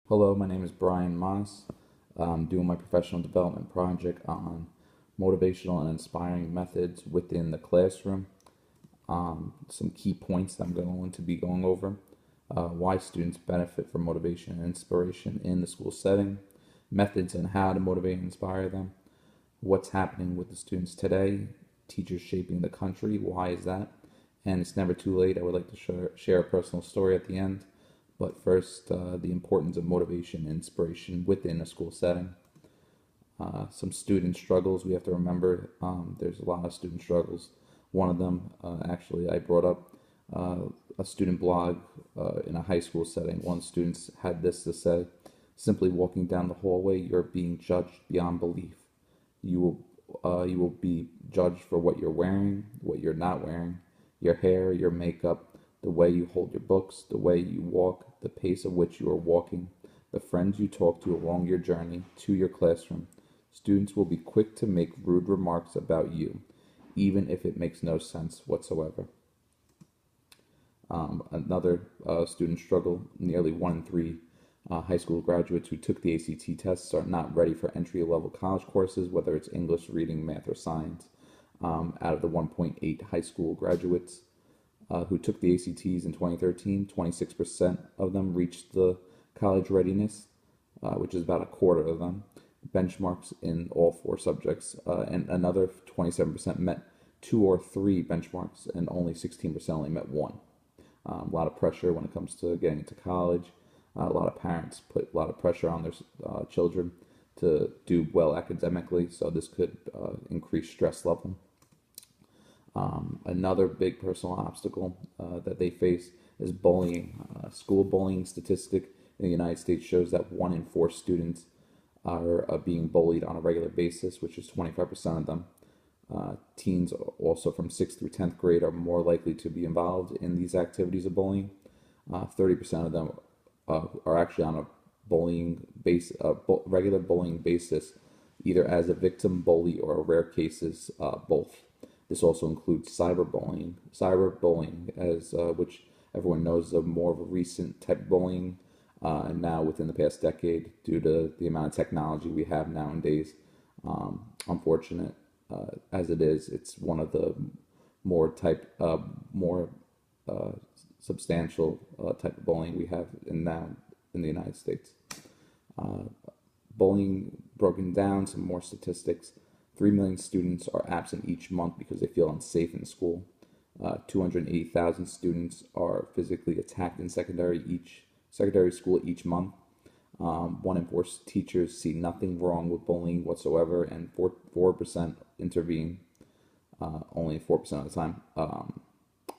Hello, my name is Brian Moss. I'm doing my professional development project on motivational and inspiring methods within the classroom. Some key points that I'm going to be going over. Why students benefit from motivation and inspiration in the school setting. Methods on how to motivate and inspire them. What's happening with the students today. Teachers shaping the country. Why is that? And it's never too late. I would like to share a personal story at the end. But first, the importance of motivation and inspiration within a school setting. Some student struggles we have to remember. There's a lot of student struggles. One of them, actually, I brought up a student blog in a high school setting. One student had this to say: simply walking down the hallway, you're being judged beyond belief. You will be judged for what you're wearing, what you're not wearing, your hair, your makeup, the way you hold your books, the way you walk, the pace at which you are walking, the friends you talk to along your journey to your classroom. Students will be quick to make rude remarks about you, even if it makes no sense whatsoever. Another student struggle: nearly 1 in 3 high school graduates who took the ACT tests are not ready for entry-level college courses, whether it's English, reading, math, or science. Out of the 1.8 high school graduates who took the ACTs in 2013, 26% of them reached the college readiness, which is about a quarter of them, benchmarks in all 4 subjects, and another 27% met 2 or 3 benchmarks, and only 16% only met 1. A lot of pressure when it comes to getting into college. A lot of parents put a lot of pressure on their children to do well academically, so this could increase stress level. Another big personal obstacle that they face is bullying. School bullying statistic in the United States shows that 1 in 4 students are being bullied on a regular basis, which is 25% of them. Teens also from 6th through 10th grade are more likely to be involved in these activities of bullying. 30% of them are actually on a regular bullying basis, either as a victim, bully, or rare cases, both. This also includes cyberbullying. Cyberbullying, as which everyone knows, is more of a recent type of bullying now within the past decade due to the amount of technology we have nowadays. Unfortunate as it is, it's one of the more substantial type of bullying we have now in the United States. Bullying broken down, some more statistics. 3 million students are absent each month because they feel unsafe in school. 280,000 students are physically attacked in secondary school each month. 1 in 4 teachers see nothing wrong with bullying whatsoever, and 4% intervene only 4% of the time.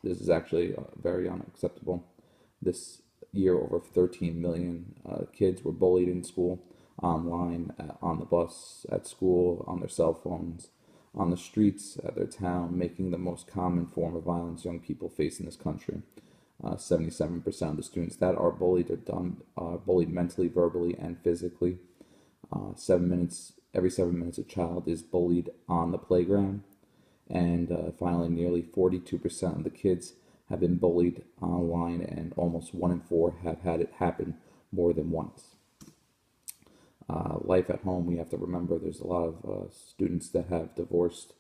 This is actually very unacceptable. This year, over 13 million kids were bullied in school, online, on the bus, at school, on their cell phones, on the streets, at their town, making the most common form of violence young people face in this country. 77% of the students that are bullied are bullied mentally, verbally, and physically. Every 7 minutes, a child is bullied on the playground. And finally, nearly 42% of the kids have been bullied online, and almost 1 in 4 have had it happen more than once. Life at home, we have to remember there's a lot of students that have divorced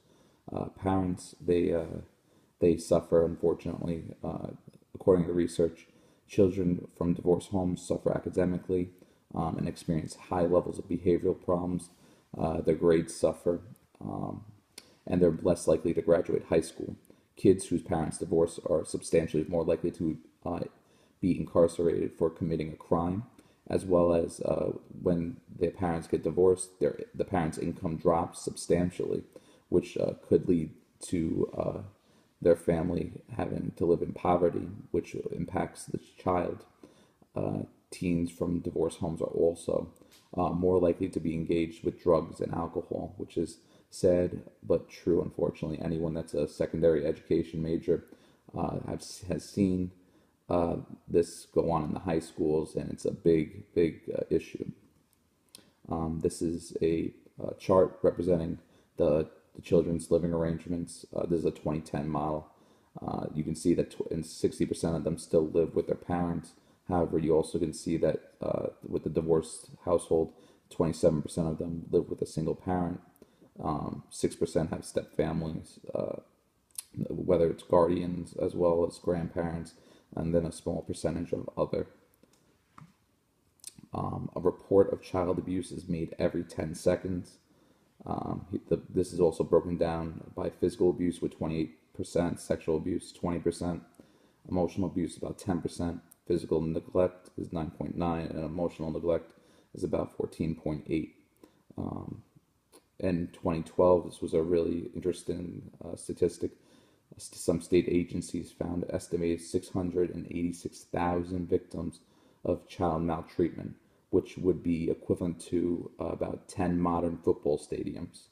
parents. They suffer, unfortunately. According to research, children from divorced homes suffer academically and experience high levels of behavioral problems. Their grades suffer, and they're less likely to graduate high school. Kids whose parents divorce are substantially more likely to be incarcerated for committing a crime, as well as when their parents get divorced, the parents' income drops substantially, which could lead to their family having to live in poverty, which impacts the child. Teens from divorced homes are also more likely to be engaged with drugs and alcohol, which is sad but true, unfortunately. Anyone that's a secondary education major has seen this go on in the high schools, and it's a big issue. This is a chart representing the children's living arrangements. This is a 2010 model. You can see that 60% of them still live with their parents. However, you also can see that with the divorced household, 27% of them live with a single parent. 6% have step families, whether it's guardians as well as grandparents, and then a small percentage of other. A report of child abuse is made every 10 seconds. This is also broken down by physical abuse with 28%, sexual abuse 20%, emotional abuse about 10%, physical neglect is 9.9, and emotional neglect is about 14.8. In 2012, this was a really interesting statistic. Some state agencies found estimated 686,000 victims of child maltreatment, which would be equivalent to about 10 modern football stadiums.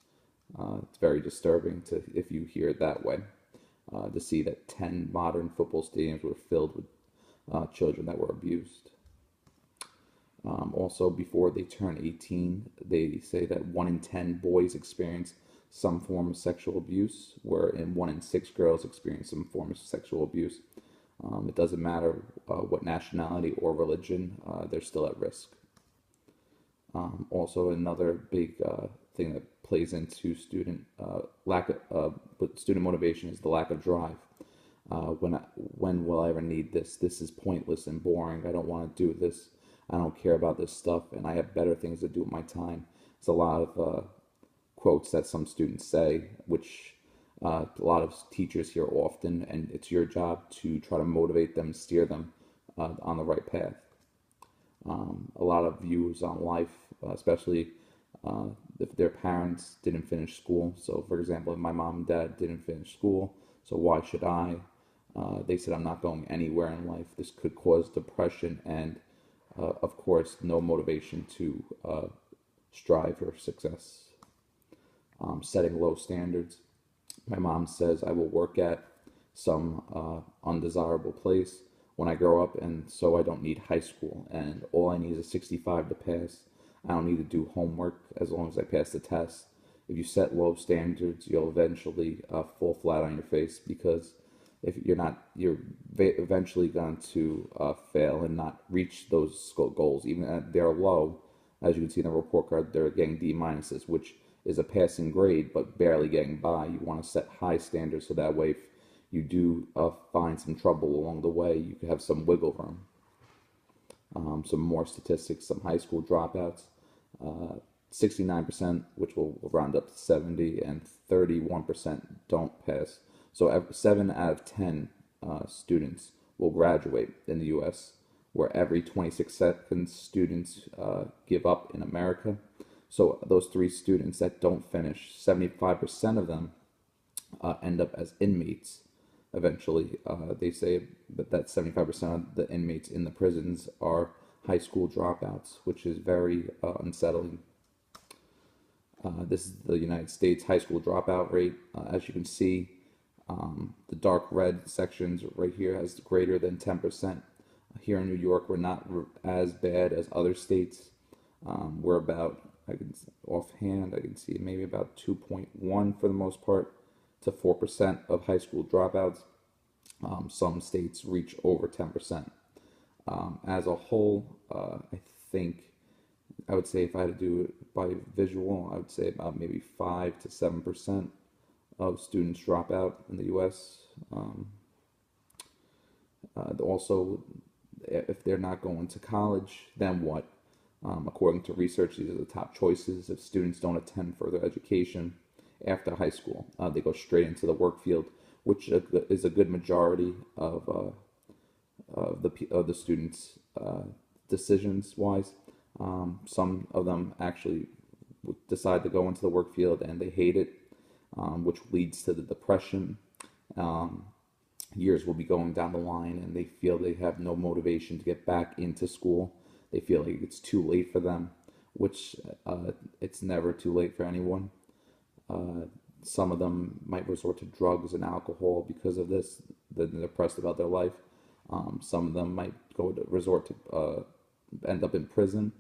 It's very disturbing if you hear it that way, to see that 10 modern football stadiums were filled with children that were abused. Also, before they turn 18, they say that 1 in 10 boys experience some form of sexual abuse, wherein 1 in 6 girls experience some form of sexual abuse. It doesn't matter what nationality or religion, they're still at risk. Also, another big thing that plays into student student motivation is the lack of drive. When will I ever need this? This is pointless and boring. I don't want to do this. I don't care about this stuff, and I have better things to do with my time. It's a lot of quotes that some students say, which a lot of teachers hear often, and it's your job to try to motivate them, steer them on the right path. A lot of views on life, especially if their parents didn't finish school. So, for example, if my mom and dad didn't finish school, so why should I? They said, I'm not going anywhere in life. This could cause depression and, of course, no motivation to strive for success. Setting low standards. My mom says I will work at some undesirable place when I grow up, and so I don't need high school, and all I need is a 65 to pass. I don't need to do homework as long as I pass the test. If you set low standards, you'll eventually fall flat on your face, because if you're not, you're eventually going to fail and not reach those goals. Even if they're low, as you can see in the report card, they're getting D minuses, which is a passing grade, but barely getting by. You want to set high standards so that way if you do find some trouble along the way, you could have some wiggle room. Some more statistics, some high school dropouts. 69%, which will round up to 70, and 31% don't pass. So 7 out of 10 students will graduate in the U.S., where every 26 seconds students give up in America. So those 3 students that don't finish, 75% of them end up as inmates. Eventually, they say that 75% of the inmates in the prisons are high school dropouts, which is very unsettling. This is the United States high school dropout rate. As you can see, the dark red sections right here has greater than 10%. Here in New York, we're not as bad as other states. We're about, offhand, I can see maybe about 2.1 for the most part to 4% of high school dropouts. Some states reach over 10%. As a whole, I would say if I had to do it by visual, I would say about maybe 5 to 7% of students drop out in the U.S. Also, if they're not going to college, then what? According to research, these are the top choices. If students don't attend further education after high school, they go straight into the work field, which is a good majority of the students' decisions-wise. Some of them actually decide to go into the work field and they hate it, which leads to the depression. Years will be going down the line and they feel they have no motivation to get back into school. They feel like it's too late for them, which it's never too late for anyone. Some of them might resort to drugs and alcohol because of this. They're depressed about their life. Some of them might resort to end up in prison,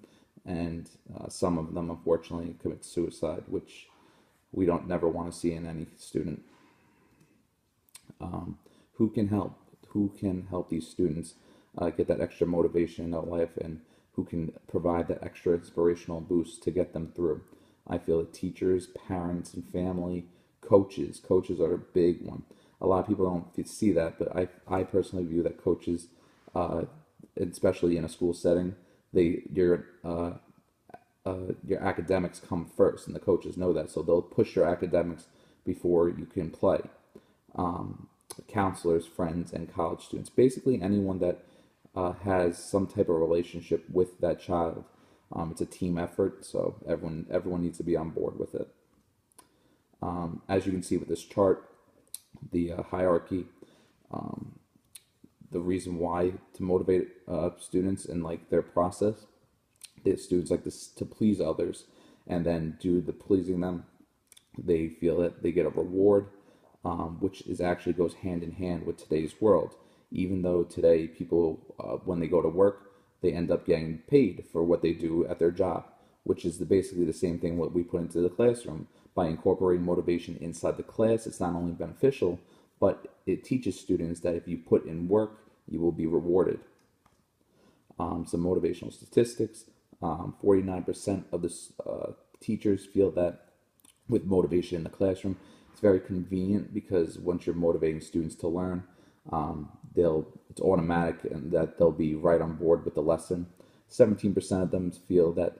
and some of them unfortunately commit suicide, which we don't never want to see in any student. Who can help? Who can help these students? get that extra motivation in their life, and who can provide that extra inspirational boost to get them through. I feel that teachers, parents, and family, coaches are a big one. A lot of people don't see that, but I personally view that coaches, uh, especially in a school setting, they your academics come first, and the coaches know that, so they'll push your academics before you can play. Um, Counselors, friends, and college students, basically anyone that has some type of relationship with that child. It's a team effort, so everyone needs to be on board with it. As you can see with this chart, the hierarchy, um, the reason why to motivate students and like their process. The students like this to please others, and then due to pleasing them, they feel that they get a reward, which is actually goes hand in hand with today's world. Even though today people, when they go to work, they end up getting paid for what they do at their job, which is basically the same thing what we put into the classroom. By incorporating motivation inside the class, it's not only beneficial, but it teaches students that if you put in work, you will be rewarded. Some motivational statistics. 49% of the teachers feel that with motivation in the classroom, it's very convenient because once you're motivating students to learn, it's automatic and that they'll be right on board with the lesson. 17% of them feel that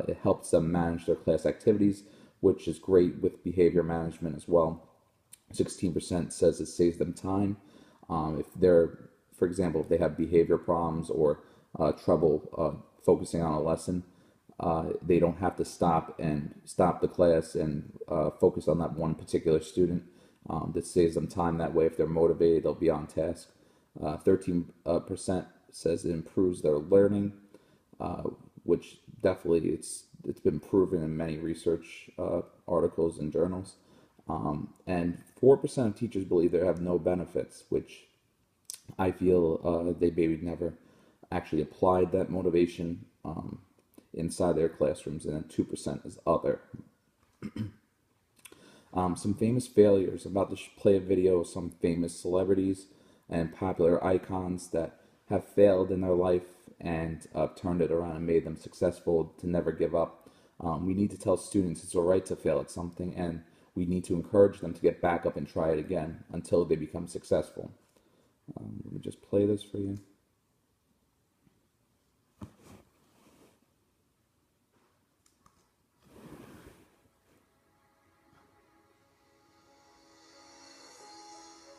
it helps them manage their class activities, which is great with behavior management as well. 16% says it saves them time. If they're, for example, if they have behavior problems or trouble focusing on a lesson, they don't have to stop the class and focus on that one particular student. That saves them time that way. If they're motivated, they'll be on task. 13% says it improves their learning, which definitely it's been proven in many research articles and journals. And 4% of teachers believe they have no benefits, which I feel they maybe never actually applied that motivation inside their classrooms, and then 2% is other. Some famous failures. I'm about to play a video of some famous celebrities and popular icons that have failed in their life and turned it around and made them successful to never give up. We need to tell students it's all right to fail at something, and we need to encourage them to get back up and try it again until they become successful. Let me just play this for you.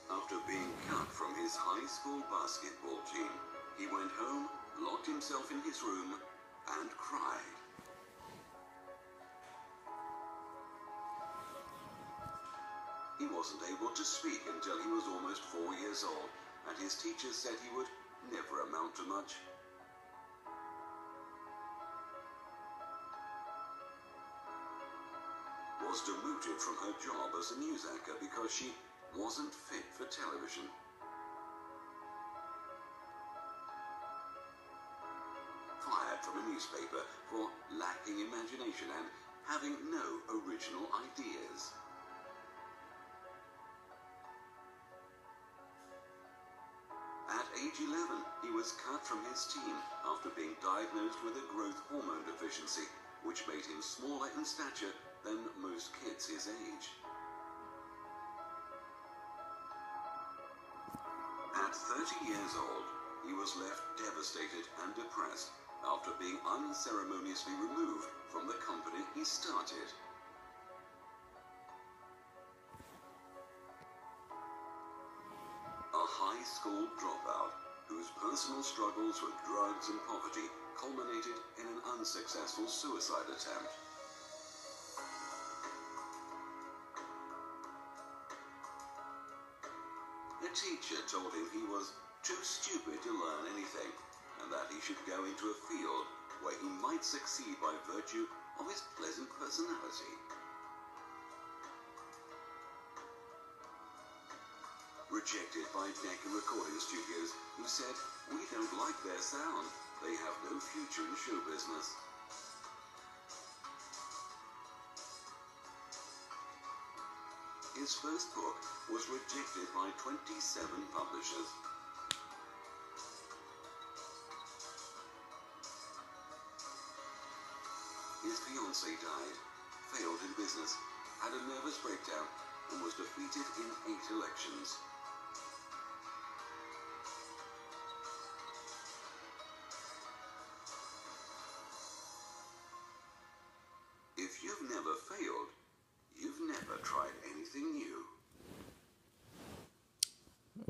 After being cut from his high school basketball team, he went home, locked himself in his room, and cried. He wasn't able to speak until he was almost 4 years old, and his teachers said he would never amount to much. Was demoted from her job as a news anchor because she wasn't fit for television. Fired from a newspaper for lacking imagination and having no original ideas. At age 11, he was cut from his team after being diagnosed with a growth hormone deficiency, which made him smaller in stature than most kids his age. At 30 years old, he was left devastated and depressed after being unceremoniously removed from the company he started. A high school dropout whose personal struggles with drugs and poverty culminated in an unsuccessful suicide attempt. A teacher told him he was too stupid to learn anything, and that he should go into a field where he might succeed by virtue of his pleasant personality. Rejected by Decca Recording Studios, who said, "We don't like their sound. They have no future in show business." His first book was rejected by 27 publishers. His fiancée died, failed in business, had a nervous breakdown, and was defeated in 8 elections. If you've never failed, you've never tried anything new.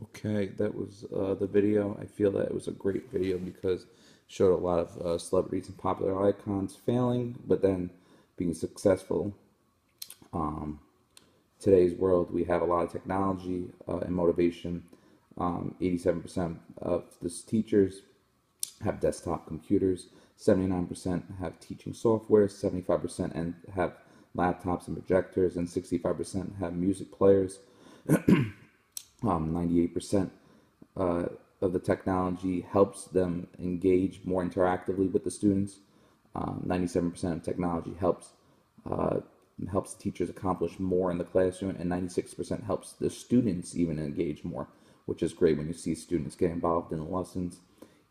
Okay, that was the video. I feel that it was a great video because it showed a lot of celebrities and popular icons failing, but then being successful. Today's world, we have a lot of technology and motivation. 87% of the teachers have desktop computers, 79% have teaching software, 75% and have laptops and projectors, and 65% have music players. 98% of the technology helps them engage more interactively with the students. 97% of technology helps teachers accomplish more in the classroom, and 96% helps the students even engage more, which is great when you see students get involved in the lessons.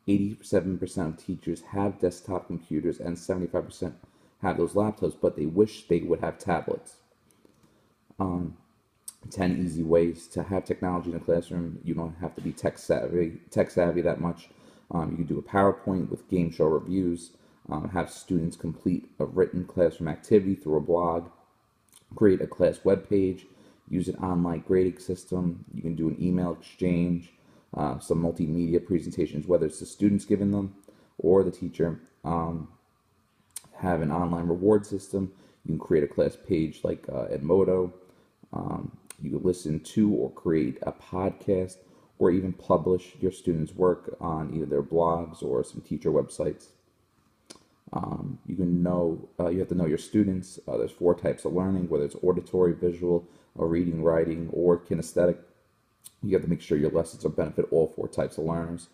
87% of teachers have desktop computers, and 75% have those laptops, but they wish they would have tablets. 10 easy ways to have technology in the classroom. You don't have to be tech savvy that much. You can do a PowerPoint with game show reviews, have students complete a written classroom activity through a blog, create a class web page, use an online grading system. You can do an email exchange, some multimedia presentations, whether it's the students giving them or the teacher. Have an online reward system. You can create a class page like Edmodo. You can listen to or create a podcast, or even publish your students' work on either their blogs or some teacher websites. You have to know your students. There's 4 types of learning, whether it's auditory, visual, or reading, writing, or kinesthetic. You have to make sure your lessons will benefit all 4 types of learners.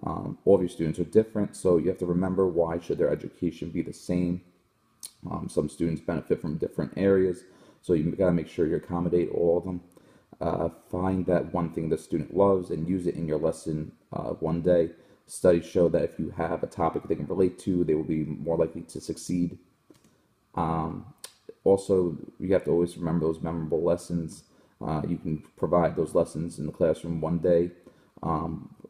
All of your students are different, so you have to remember, why should their education be the same? Some students benefit from different areas, so you got to make sure you accommodate all of them. Find that one thing the student loves and use it in your lesson one day. Studies show that if you have a topic they can relate to, they will be more likely to succeed. Also, you have to always remember those memorable lessons. You can provide those lessons in the classroom one day.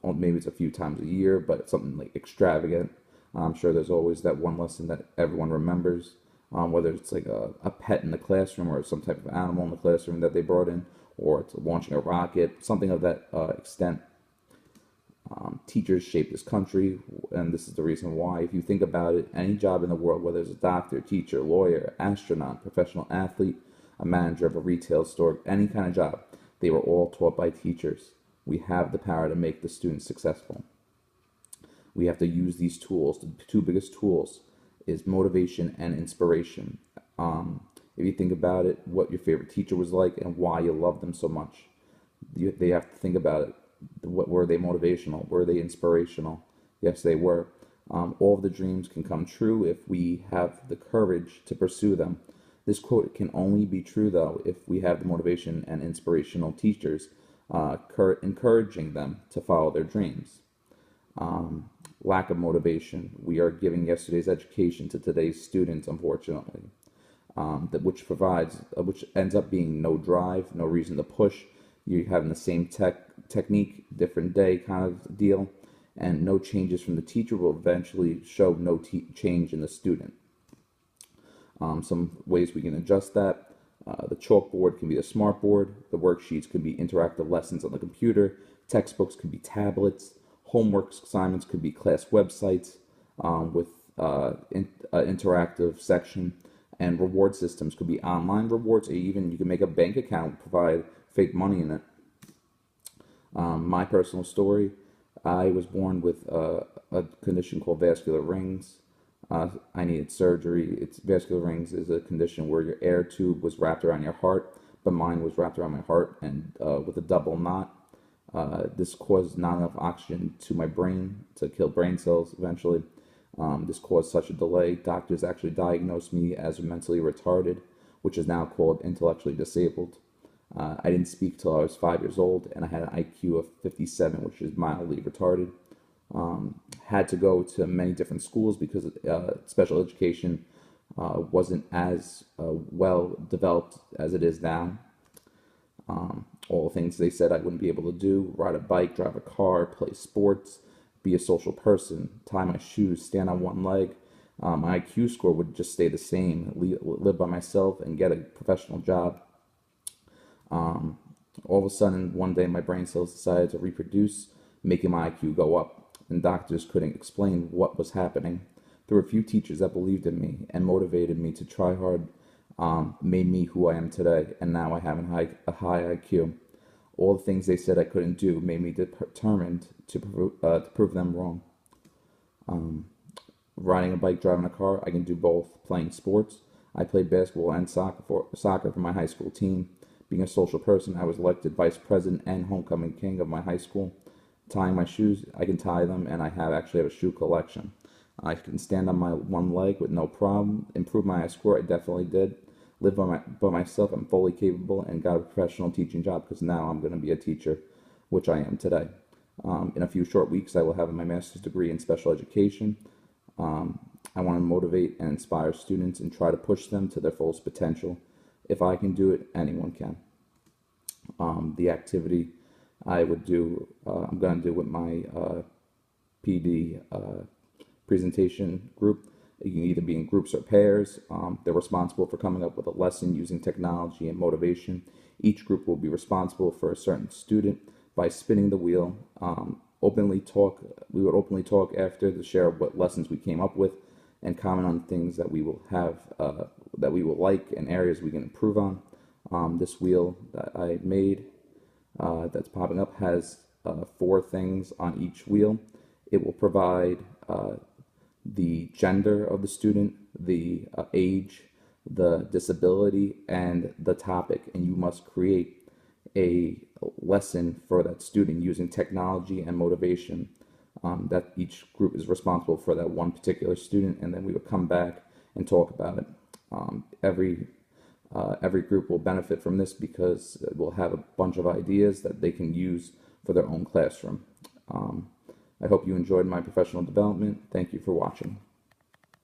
Maybe it's a few times a year, but something like extravagant. I'm sure there's always that one lesson that everyone remembers. Whether it's like a pet in the classroom, or some type of animal in the classroom that they brought in, or it's launching a rocket, something of that extent. Teachers shape this country, and this is the reason why. If you think about it, any job in the world, whether it's a doctor, teacher, lawyer, astronaut, professional athlete, a manager of a retail store, any kind of job, they were all taught by teachers. We have the power to make the students successful. We have to use these tools. The 2 biggest tools is motivation and inspiration. If you think about it, what your favorite teacher was like and why you love them so much, they have to think about it. What were they motivational? Were they inspirational? Yes, they were. All of the dreams can come true if we have the courage to pursue them. This quote can only be true, though, if we have the motivation and inspirational teachers encouraging them to follow their dreams. Lack of motivation. We are giving yesterday's education to today's students, unfortunately, which ends up being no drive, no reason to push. You're having the same technique, different day kind of deal, and no changes from the teacher will eventually show no change in the student. Some ways we can adjust that. The chalkboard can be a smartboard. The worksheets could be interactive lessons on the computer. Textbooks could be tablets. Homework assignments could be class websites with an interactive section. And reward systems could be online rewards, or even you can make a bank account, provide fake money in it. My personal story, I was born with a condition called vascular rings. I needed surgery. Vascular rings is a condition where your air tube was wrapped around your heart, but mine was wrapped around my heart and with a double knot. This caused not enough oxygen to my brain to kill brain cells eventually. This caused such a delay. Doctors actually diagnosed me as mentally retarded, which is now called intellectually disabled. I didn't speak till I was 5 years old, and I had an IQ of 57, which is mildly retarded. Had to go to many different schools because special education wasn't as well developed as it is now. All the things they said I wouldn't be able to do: ride a bike, drive a car, play sports, be a social person, tie my shoes, stand on one leg. My IQ score would just stay the same, live by myself, and get a professional job. All of a sudden, one day, my brain cells decided to reproduce, making my IQ go up, and doctors couldn't explain what was happening. There were a few teachers that believed in me and motivated me to try hard, made me who I am today, and now I have a high IQ. All the things they said I couldn't do made me determined to prove them wrong. Riding a bike, driving a car, I can do both. Playing sports, I played basketball and soccer for my high school team. Being a social person, I was elected vice president and homecoming king of my high school. Tying my shoes, I can tie them, and I actually have a shoe collection. I can stand on my one leg with no problem. Improve my score, I definitely did. Live by myself, I'm fully capable, and got a professional teaching job because now I'm going to be a teacher, which I am today. In a few short weeks, I will have my master's degree in special education. I want to motivate and inspire students and try to push them to their fullest potential. If I can do it, anyone can. The activity I would do, I'm going to do with my PD presentation group. You can either be in groups or pairs. They're responsible for coming up with a lesson using technology and motivation. Each group will be responsible for a certain student. By spinning the wheel, we would openly talk after to share what lessons we came up with and comment on things that we will have, that we will like, and areas we can improve on. This wheel that I made that's popping up has 4 things on each wheel. It will provide the gender of the student, the age, the disability, and the topic, and you must create a lesson for that student using technology and motivation. That each group is responsible for that one particular student, and then we would come back and talk about it. Every group will benefit from this because we'll have a bunch of ideas that they can use for their own classroom. I hope you enjoyed my professional development. Thank you for watching.